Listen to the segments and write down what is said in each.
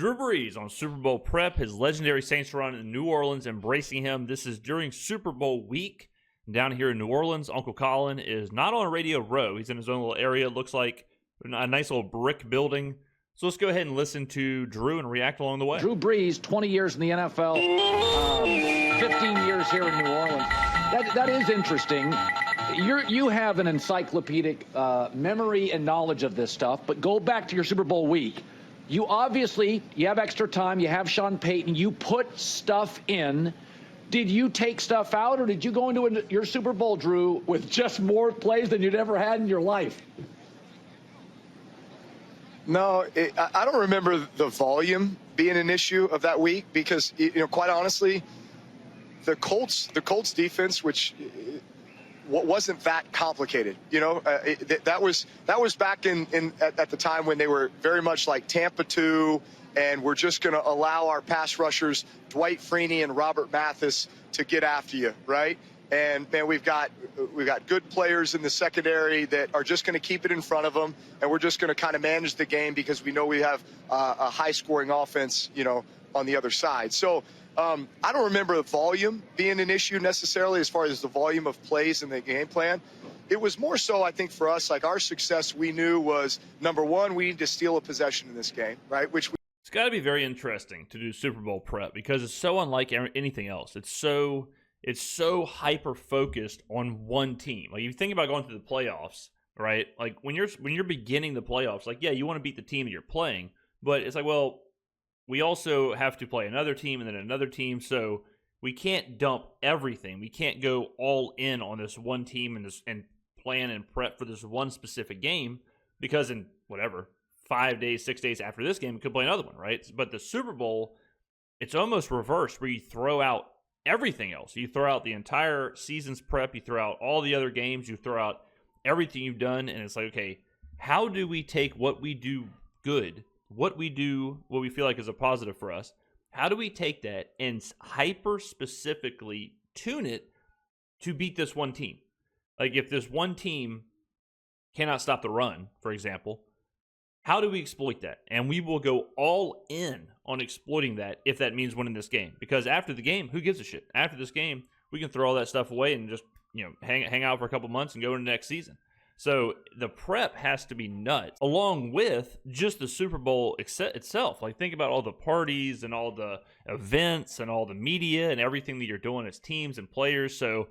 Drew Brees on Super Bowl prep. His legendary Saints run in New Orleans embracing him. This is during Super Bowl week down here in New Orleans. Uncle Colin is not on Radio Row. He's in his own little area. It looks like a nice little brick building. So let's go ahead and listen to Drew and react along the way. Drew Brees, 20 years in the NFL, 15 years here in New Orleans. That is interesting. You have an encyclopedic memory and knowledge of this stuff, but go back to your Super Bowl week. You have extra time. You have Sean Payton. You put stuff in. Did you take stuff out, or did you go into your Super Bowl, Drew, with just more plays than you'd ever had in your life? No, I don't remember the volume being an issue of that week because, quite honestly, the Colts defense, which wasn't that complicated, that was back at the time when they were very much like Tampa 2, and we're just going to allow our pass rushers, Dwight Freeney and Robert Mathis, to get after you, right? And, man, we've got good players in the secondary that are just going to keep it in front of them, and we're just going to kind of manage the game because we know we have a high-scoring offense, on the other side. So I don't remember the volume being an issue necessarily as far as the volume of plays in the game plan. It was more so, I think, for us, like our success we knew was, number one, we need to steal a possession in this game, right? It's got to be very interesting to do Super Bowl prep because it's so unlike anything else. It's so hyper-focused on one team. Like, if you think about going through the playoffs, right? Like, when you're beginning the playoffs, like, yeah, you want to beat the team that you're playing, but it's like, well, we also have to play another team and then another team, so we can't dump everything. We can't go all in on this one team and plan and prep for this one specific game because in, 5 days, 6 days after this game, we could play another one, right? But the Super Bowl, it's almost reversed where you throw out everything else. You throw out the entire season's prep. You throw out all the other games. You throw out everything you've done. And it's like, okay, how do we take what we do good, what we feel like is a positive for us? How do we take that and hyper-specifically tune it to beat this one team? Like if this one team cannot stop the run, for example, how do we exploit that? And we will go all in on exploiting that if that means winning this game. Because after the game, who gives a shit? After this game, we can throw all that stuff away and just hang out for a couple months and go into next season. So the prep has to be nuts, along with just the Super Bowl itself. Like think about all the parties and all the events and all the media and everything that you're doing as teams and players. So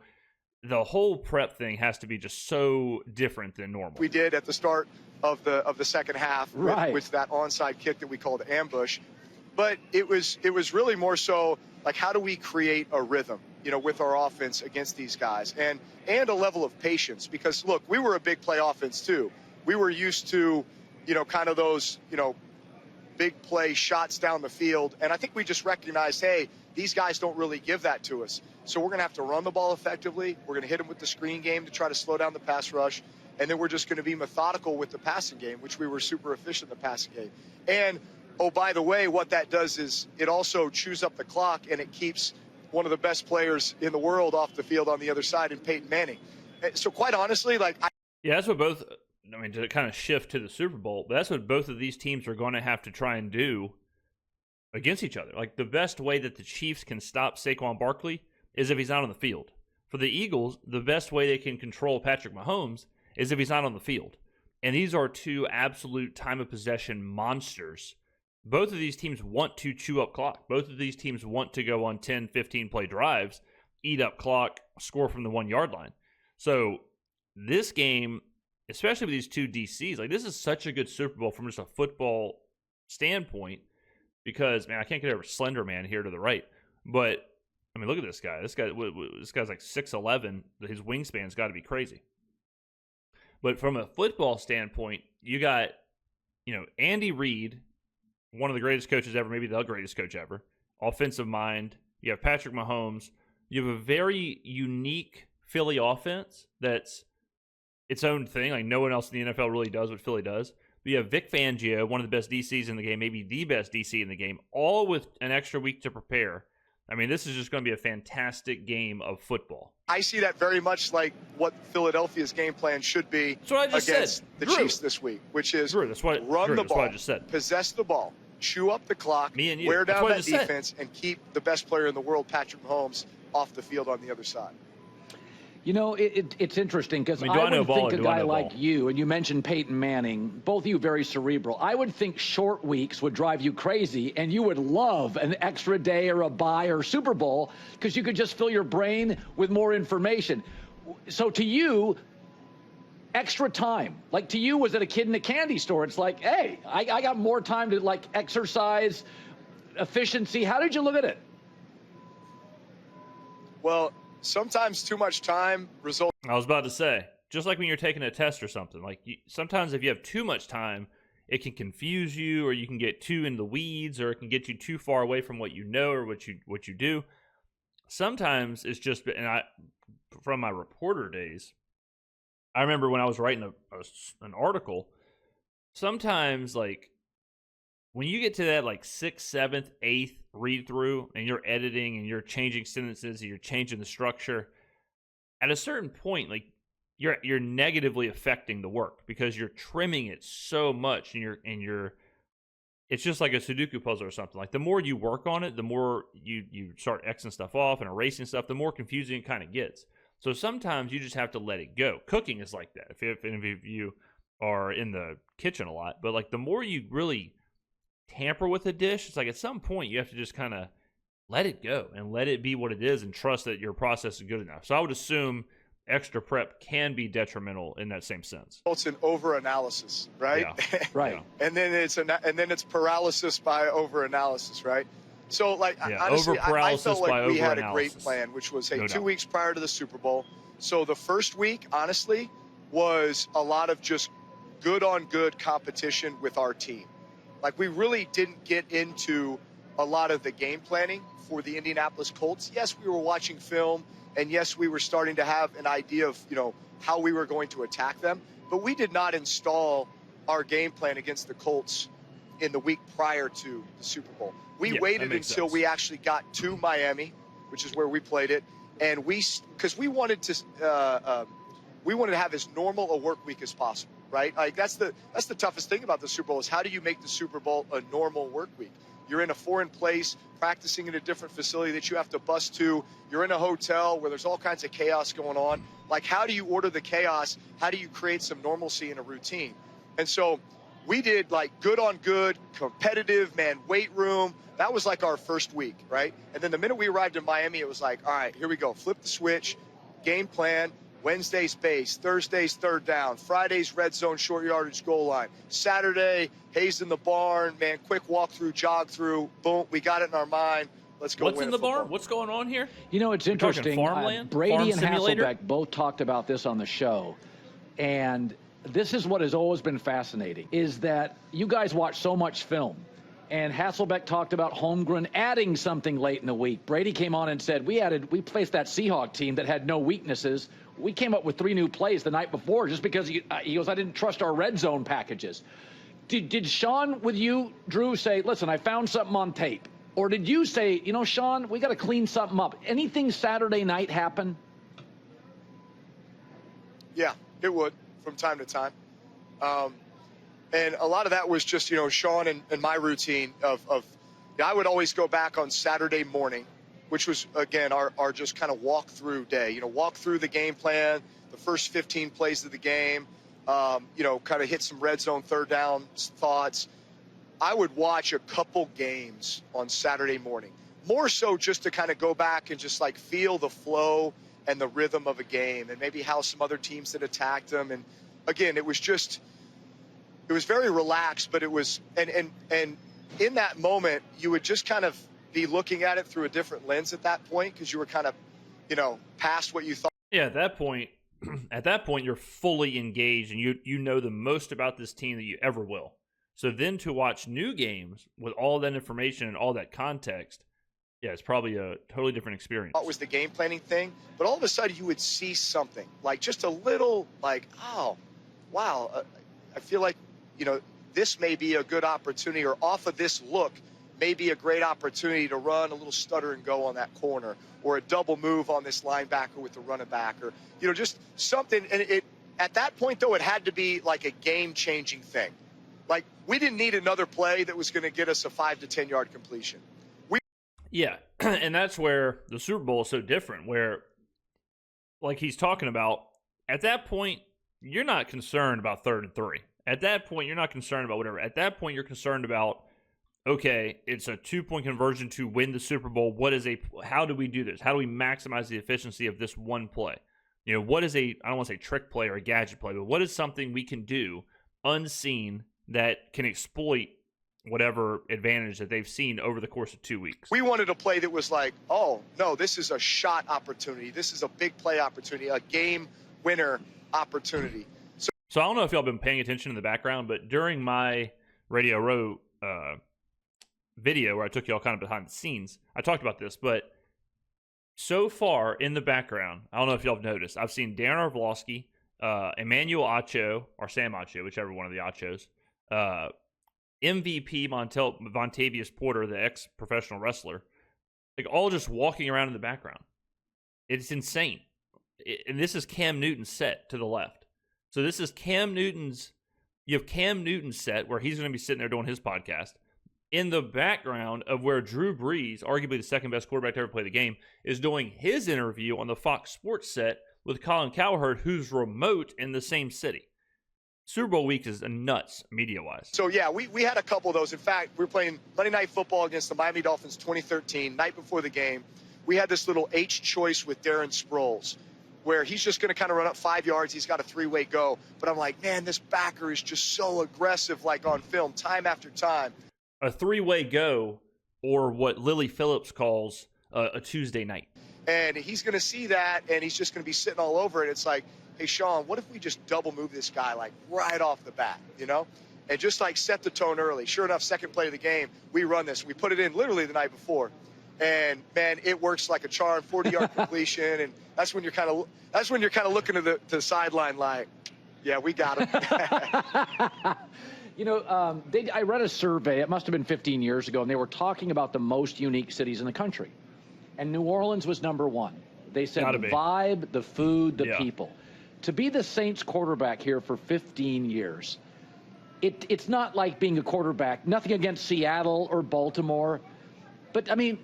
the whole prep thing has to be just so different than normal. We did at the start of the second half, right, with that onside kick that we called ambush. But it was really more so like, how do we create a rhythm, with our offense against these guys and a level of patience? Because look, we were a big play offense too. We were used to, kind of those, big play shots down the field. And I think we just recognized, hey, these guys don't really give that to us. So we're going to have to run the ball effectively. We're going to hit them with the screen game to try to slow down the pass rush. And then we're just going to be methodical with the passing game, which we were super efficient in the passing game. And, oh, by the way, what that does is it also chews up the clock and it keeps one of the best players in the world off the field on the other side in Peyton Manning. So quite honestly, yeah, that's what to kind of shift to the Super Bowl, but that's what both of these teams are going to have to try and do against each other. Like the best way that the Chiefs can stop Saquon Barkley is if he's not on the field. For the Eagles, the best way they can control Patrick Mahomes is if he's not on the field. And these are two absolute time of possession monsters. Both of these teams want to chew up clock. Both of these teams want to go on 10, 15 play drives, eat up clock, score from the 1 yard line. So this game, especially with these two DCs, like this is such a good Super Bowl from just a football standpoint because, man, I can't get over Slender Man here to the right. But, I mean, look at this guy. This guy's like 6'11". His wingspan's got to be crazy. But from a football standpoint, you got, Andy Reid, one of the greatest coaches ever, maybe the greatest coach ever, offensive mind. You have Patrick Mahomes. You have a very unique Philly offense that's its own thing. Like no one else in the NFL really does what Philly does. But you have Vic Fangio, one of the best DCs in the game, maybe the best DC in the game, all with an extra week to prepare. I mean, this is just going to be a fantastic game of football. I see that very much like what Philadelphia's game plan should be against the Chiefs this week, which is run the ball, possess the ball, chew up the clock, Me and you. wear That's down what I that just said. defense, and keep the best player in the world, Patrick Mahomes, off the field on the other side. You know, it's interesting because I mean, do I know would ball think or a do I guy know like ball? you, and you mentioned Peyton Manning, both of you very cerebral. I would think short weeks would drive you crazy, and you would love an extra day or a bye or Super Bowl because you could just fill your brain with more information. So to you, extra time, like to you, was it a kid in a candy store? It's like, hey, I got more time to like exercise, efficiency. How did you look at it? Well, sometimes too much time results. I was about to say, just like when you're taking a test or something, like sometimes if you have too much time, it can confuse you, or you can get too in the weeds, or it can get you too far away from what you know or what you do. Sometimes it's just, and from my reporter days, I remember when I was writing an article, sometimes like when you get to that like 6th, 7th, 8th read through and you're editing and you're changing sentences and you're changing the structure, at a certain point, like you're negatively affecting the work because you're trimming it so much, and you're it's just like a Sudoku puzzle or something. Like the more you work on it, the more you start Xing stuff off and erasing stuff, the more confusing it kind of gets. So sometimes you just have to let it go. Cooking is like that. If any of you are in the kitchen a lot, but like the more you really tamper with a dish, it's like at some point you have to just kind of let it go and let it be what it is and trust that your process is good enough. So I would assume extra prep can be detrimental in that same sense. Results in over-analysis, right? Yeah. Right. And then it's paralysis by over-analysis, right? So, like, honestly, I felt like we had a great plan, which was, hey, 2 weeks prior to the Super Bowl. So the first week, honestly, was a lot of just good-on-good competition with our team. Like, we really didn't get into a lot of the game planning for the Indianapolis Colts. Yes, we were watching film, and yes, we were starting to have an idea of, how we were going to attack them. But we did not install our game plan against the Colts in the week prior to the Super Bowl. We waited until we actually got to Miami, which is where we played it, and because we wanted to have as normal a work week as possible, right? Like that's the toughest thing about the Super Bowl is how do you make the Super Bowl a normal work week? You're in a foreign place, practicing in a different facility that you have to bus to. You're in a hotel where there's all kinds of chaos going on. Like, how do you order the chaos? How do you create some normalcy in a routine? And so we did like good on good, competitive, weight room. That was like our first week, right? And then the minute we arrived in Miami, it was like, all right, here we go. Flip the switch, game plan. Wednesday's base, Thursday's third down, Friday's red zone short yardage goal line, Saturday, Hayes in the barn, quick walk through, jog through, boom, we got it in our mind. Let's go. What's in the barn? What's going on here? It's interesting. Farmland? Brady Farm and simulator? Hasselbeck both talked about this on the show, and this is what has always been fascinating, is that you guys watch so much film. And Hasselbeck talked about Holmgren adding something late in the week. Brady came on and said, we placed that Seahawk team that had no weaknesses. We came up with 3 new plays the night before just because he goes, I didn't trust our red zone packages. Did Sean with you, Drew, say, listen, I found something on tape? Or did you say, Sean, we got to clean something up? Anything Saturday night happen? Yeah, it would from time to time. And a lot of that was just, Sean and my routine I would always go back on Saturday morning, which was, again, our just kind of walk-through day. Walk through the game plan, the first 15 plays of the game, kind of hit some red zone third down thoughts. I would watch a couple games on Saturday morning, more so just to kind of go back and just like feel the flow and the rhythm of a game and maybe how some other teams had attacked them. And again, it was very relaxed, but it was, and in that moment, you would just kind of be looking at it through a different lens at that point because you were kind of, past what you thought. Yeah, at that point, you're fully engaged and you know the most about this team that you ever will. So then to watch new games with all that information and all that context, yeah, it's probably a totally different experience. What was the game planning thing? But all of a sudden you would see something like just a little like, oh, wow, I feel like, this may be a good opportunity, or off of this look may be a great opportunity to run a little stutter and go on that corner, or a double move on this linebacker with the running back, or, just something. And at that point, though, it had to be like a game-changing thing. Like We didn't need another play that was going to get us a 5 to 10 yard completion. Yeah, and that's where the Super Bowl is so different, where, like he's talking about, at that point, you're not concerned about 3rd and 3. At that point, you're not concerned about whatever. At that point, you're concerned about, okay, it's a 2-point conversion to win the Super Bowl. How do we do this? How do we maximize the efficiency of this one play? What is I don't want to say trick play or a gadget play, but what is something we can do unseen that can exploit whatever advantage that they've seen over the course of 2 weeks? We wanted a play that was like, oh, no, this is a shot opportunity. This is a big play opportunity, a game winner opportunity. So I don't know if y'all been paying attention in the background, but during my Radio Row video where I took y'all kind of behind the scenes, I talked about this, but so far in the background, I don't know if y'all have noticed, I've seen Darren Orlovsky, Emmanuel Acho, or Sam Acho, whichever one of the Achos, MVP Montavious Porter, the ex-professional wrestler, like all just walking around in the background. It's insane. And this is Cam Newton's set to the left. So this is you have Cam Newton's set where he's going to be sitting there doing his podcast. In the background of where Drew Brees, arguably the second best quarterback to ever play the game, is doing his interview on the Fox Sports set with Colin Cowherd, who's remote in the same city. Super Bowl week is nuts media-wise. So, yeah, we had a couple of those. In fact, we were playing Monday Night Football against the Miami Dolphins 2013, night before the game. We had this little H choice with Darren Sproles, where he's just going to kind of run up 5 yards. He's got a 3-way go. But I'm like, man, this backer is just so aggressive, like on film, time after time. A 3-way go, or what Lily Phillips calls a Tuesday night. And he's going to see that, and he's just going to be sitting all over it. It's like, hey, Sean, what if we just double move this guy, like, right off the bat, And just, like, set the tone early. Sure enough, second play of the game, we run this. We put it in literally the night before. And, man, it works like a charm, 40-yard completion. And that's when you're kind of looking to the sideline like, yeah, we got him. I read a survey, it must have been 15 years ago, and they were talking about the most unique cities in the country. And New Orleans was number one. They said the vibe, the food, the people. To be the Saints quarterback here for 15 years, it's not like being a quarterback, nothing against Seattle or Baltimore. But, I mean,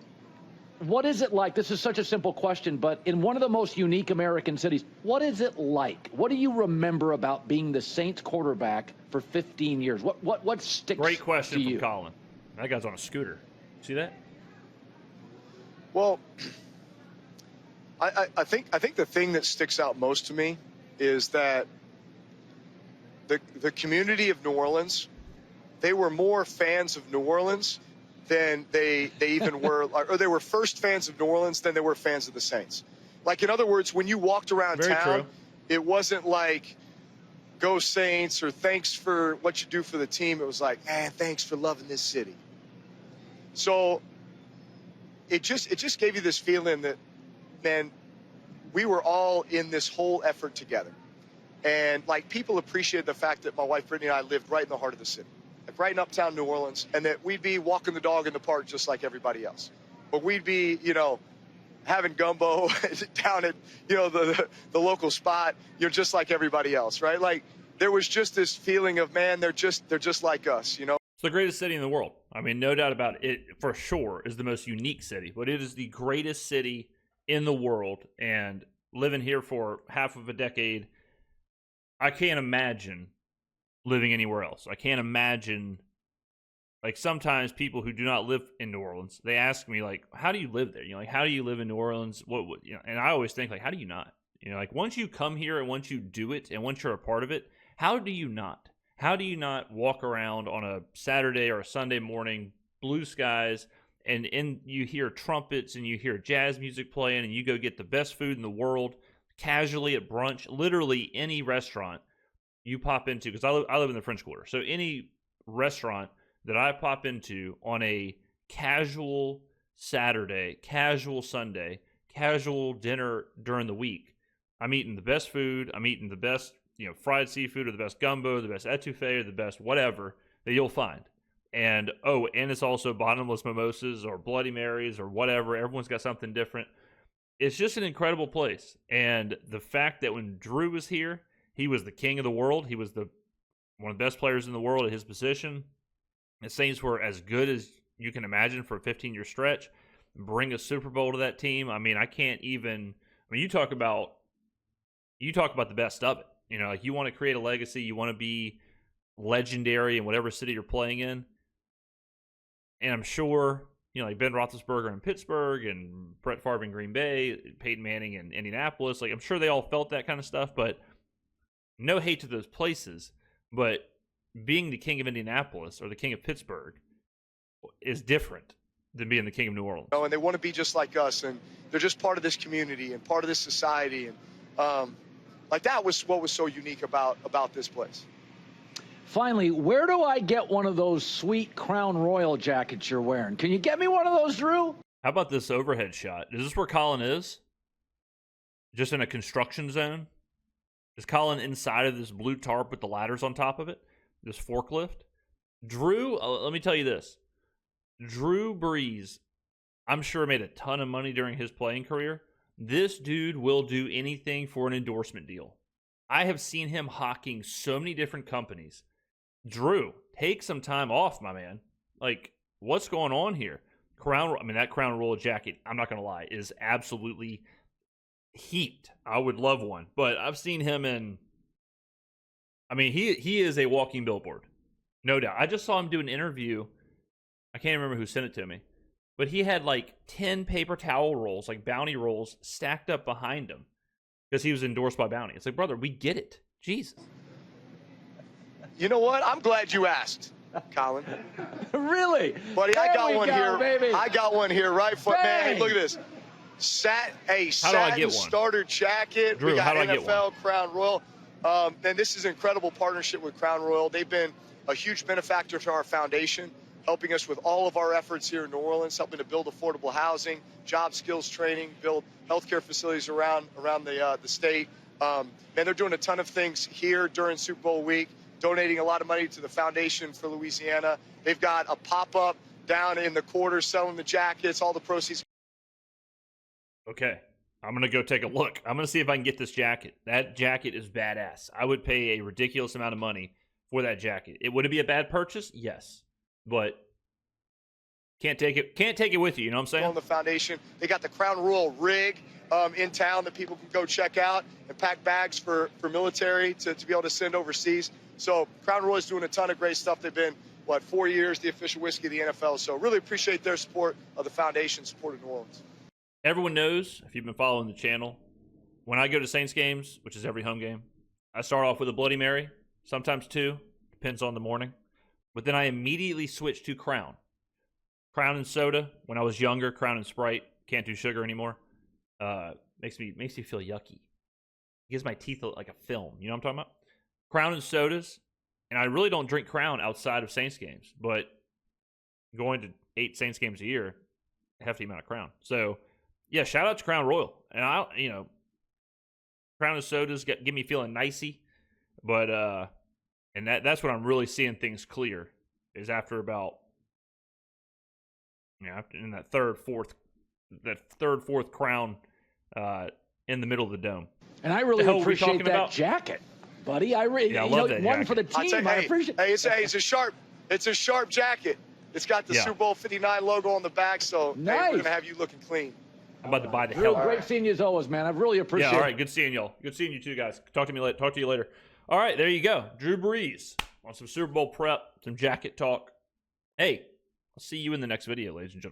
what is it like? This is such a simple question, but in one of the most unique American cities, what is it like? What do you remember about being the Saints quarterback for 15 years? What sticks Great question to you? from Colin. That guy's on a scooter. See that? Well, I think the thing that sticks out most to me is that the community of New Orleans, they were more fans of New Orleans than they even were, or they were first fans of New Orleans than they were fans of the Saints. Like, in other words, when you walked around Very town, true. It wasn't like, go Saints, or thanks for what you do for the team. It was like, man, thanks for loving this city. So it just gave you this feeling that, man, we were all in this whole effort together. And, like, people appreciated the fact that my wife Brittany and I lived right in the heart of the city, like right in uptown New Orleans, and that we'd be walking the dog in the park just like everybody else. But we'd be, having gumbo down at, the local spot, just like everybody else, right? Like, there was just this feeling of, man, they're just like us, It's the greatest city in the world. I mean, no doubt about it, for sure, is the most unique city, but it is the greatest city in the world. And living here for half of a decade, I can't imagine living anywhere else. I can't imagine, like, sometimes people who do not live in New Orleans, they ask me, like, how do you live there? Like, how do you live in New Orleans? And I always think, like, how do you not? Like, once you come here and once you do it and once you're a part of it, how do you not? How do you not walk around on a Saturday or a Sunday morning, blue skies, and you hear trumpets and you hear jazz music playing, and you go get the best food in the world casually at brunch, literally any restaurant you pop into, because I live in the French Quarter, so any restaurant that I pop into on a casual Saturday, casual Sunday, casual dinner during the week, I'm eating the best food, I'm eating the best fried seafood, or the best gumbo, the best etouffee, or the best whatever that you'll find. And it's also bottomless mimosas or Bloody Marys or whatever. Everyone's got something different. It's just an incredible place. And the fact that when Drew was here, he was the king of the world. He was one of the best players in the world at his position. The Saints were as good as you can imagine for a 15-year stretch. Bring a Super Bowl to that team. I mean, I can't even. I mean, you talk about the best of it. You know, like you want to create a legacy, you want to be legendary in whatever city you're playing in. And I'm sure, you know, like Ben Roethlisberger in Pittsburgh and Brett Favre in Green Bay, Peyton Manning in Indianapolis. Like I'm sure they all felt that kind of stuff. But no hate to those places. But being the king of Indianapolis or the king of Pittsburgh is different than being the king of New Orleans. Oh, and they want to be just like us, and they're just part of this community and part of this society, and like that was what was so unique about this place. Finally, where do I get one of those sweet Crown Royal jackets you're wearing? Can you get me one of those, Drew? How about this overhead shot? Is this where Colin is? Just in a construction zone? Is Colin inside of this blue tarp with the ladders on top of it? This forklift? Drew, let me tell you this. Drew Brees, I'm sure made a ton of money during his playing career. This dude will do anything for an endorsement deal. I have seen him hawking so many different companies. Drew, take some time off, my man. Like, what's going on here? That Crown Royal jacket, I'm not going to lie, is absolutely heaped. I would love one. But I've seen him in, he is a walking billboard. No doubt. I just saw him do an interview. I can't remember who sent it to me. But he had like 10 paper towel rolls, like Bounty rolls, stacked up behind him because he was endorsed by Bounty. It's like, brother, we get it. Jesus. You know what? I'm glad you asked, Colin. Really? Buddy, I got one here. Baby. I got one here right foot. Man, hey, look at this. Satin starter jacket. Drew, we got how do I get NFL one? Crown Royal. And this is an incredible partnership with Crown Royal. They've been a huge benefactor to our foundation, helping us with all of our efforts here in New Orleans, helping to build affordable housing, job skills training, build healthcare facilities around the state. And they're doing a ton of things here during Super Bowl week, donating a lot of money to the Foundation for Louisiana. They've got a pop-up down in the quarter selling the jackets, all the proceeds. Okay, I'm going to go take a look. I'm going to see if I can get this jacket. That jacket is badass. I would pay a ridiculous amount of money for that jacket. Would it be a bad purchase? Yes. But can't take it with you, you know what I'm saying? On the foundation, they got the Crown Royal rig in town that people can go check out and pack bags for military to be able to send overseas. So Crown Royal is doing a ton of great stuff. They've been, 4 years, the official whiskey of the NFL. So really appreciate their support of the foundation, support of New Orleans. Everyone knows, if you've been following the channel, when I go to Saints games, which is every home game, I start off with a Bloody Mary, sometimes 2, depends on the morning. But then I immediately switch to Crown. Crown and soda. When I was younger, Crown and Sprite. Can't do sugar anymore. Makes me feel yucky. It gives my teeth like a film. You know what I'm talking about? Crown and sodas. And I really don't drink Crown outside of Saints games. But going to 8 Saints games a year, a hefty amount of Crown. So, yeah, shout out to Crown Royal. And Crown and sodas get me feeling nicey. But, and that's when I'm really seeing things clear, is after about, in that third, fourth Crown in the middle of the dome. And I really appreciate that jacket, buddy. I love that one jacket. For the team. I appreciate. Hey, it's a sharp jacket. It's got the Super Bowl 59 logo on the back, so nice. Hey, we're gonna have you looking clean. I'm about to buy the hell. Great seeing you as always, man. I really appreciate it. Yeah, all right. Good seeing y'all. Good seeing you too, guys. Talk to you later. All right, there you go. Drew Brees on some Super Bowl prep, some jacket talk. Hey, I'll see you in the next video, ladies and gentlemen.